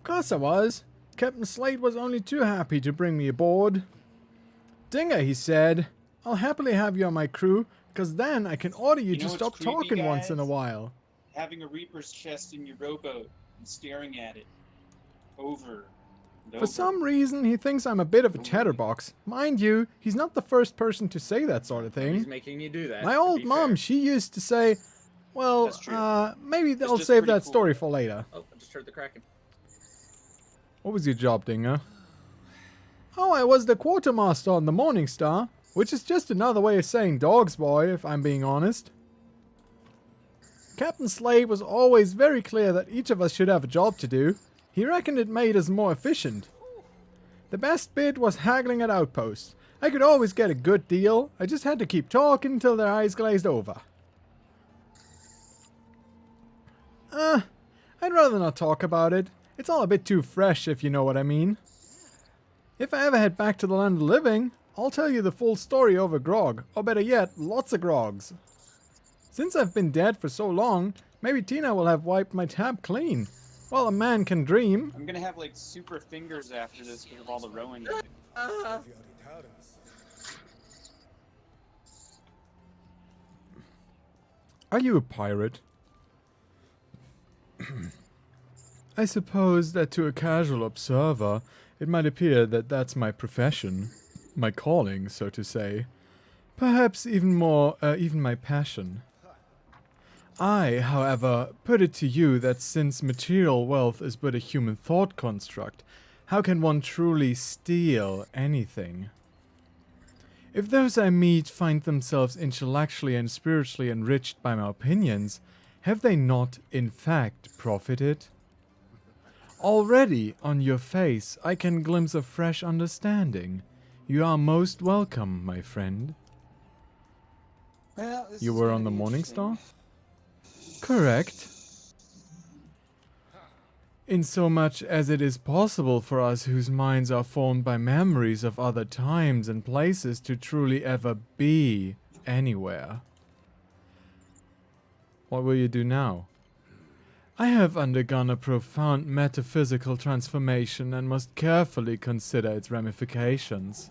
Course I was. Captain Slade was only too happy to bring me aboard. Dinger, he said, I'll happily have you on my crew, because then I can order you to stop talking once in a while. Having a Reaper's chest in your rowboat and staring at it. Over and over. For some reason, he thinks I'm a bit of a chatterbox. Mind you, he's not the first person to say that sort of thing. He's making you do that. My old mom, she used to say, well, maybe I'll save that story for later. Oh, I just heard the cracking. What was your job, Dinger? Oh, I was the quartermaster on the Morning Star, which is just another way of saying dog's boy, if I'm being honest. Captain Slade was always very clear that each of us should have a job to do. He reckoned it made us more efficient. The best bit was haggling at outposts. I could always get a good deal. I just had to keep talking until their eyes glazed over. I'd rather not talk about it. It's all a bit too fresh, if you know what I mean. If I ever head back to the land of living, I'll tell you the full story over grog, or better yet, lots of grogs. Since I've been dead for so long, maybe Tina will have wiped my tab clean. Well, a man can dream. I'm gonna have like super fingers after this because of all the rowing. Are you a pirate? I suppose that to a casual observer, it might appear that that's my profession. My calling, so to say. Perhaps even more, even my passion. I, however, put it to you that since material wealth is but a human thought construct, how can one truly steal anything? If those I meet find themselves intellectually and spiritually enriched by my opinions, have they not, in fact, profited? Already, on your face, I can glimpse a fresh understanding. You are most welcome, my friend. Well, You were on the Morning Star? Correct. In so much as it is possible for us whose minds are formed by memories of other times and places to truly ever be anywhere. What will you do now? I have undergone a profound metaphysical transformation and must carefully consider its ramifications.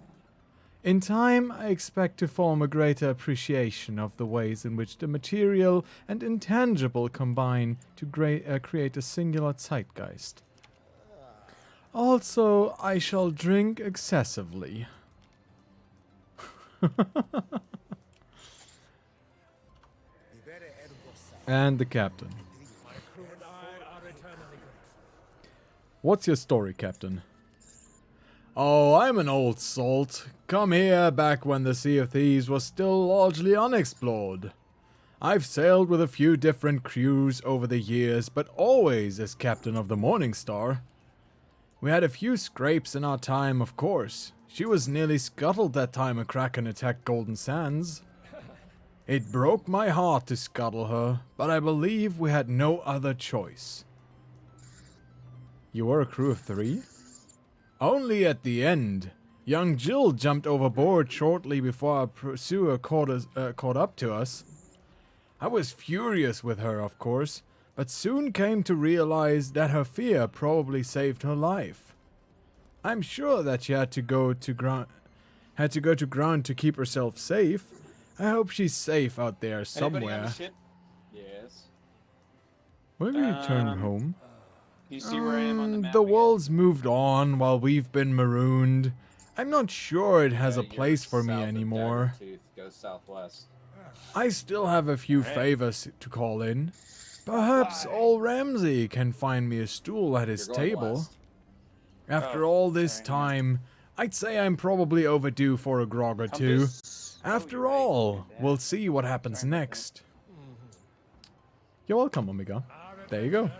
In time, I expect to form a greater appreciation of the ways in which the material and intangible combine to create a singular zeitgeist. Also, I shall drink excessively. And the captain. What's your story, Captain? Oh, I'm an old salt. Come here back when the Sea of Thieves was still largely unexplored. I've sailed with a few different crews over the years, but always as captain of the Morning Star. We had a few scrapes in our time, of course. She was nearly scuttled that time a Kraken attacked Golden Sands. It broke my heart to scuttle her, but I believe we had no other choice. You were a crew of 3? Only at the end. Young Jill jumped overboard shortly before our pursuer caught up to us. I was furious with her, of course, but soon came to realize that her fear probably saved her life. I'm sure that she had to go to ground to keep herself safe. I hope she's safe out there somewhere. Anybody on the ship? Yes. Will we return home? You see where I am on the map? The again? world's moved on while we've been marooned. I'm not sure it has a place for me anymore. Go southwest. I still have a few favors to call in. Perhaps old Ramsey can find me a stool at his table. West. After all this time, I'd say I'm probably overdue for a grog or two. After all, we'll see what happens next. You're welcome, Omega. There you go.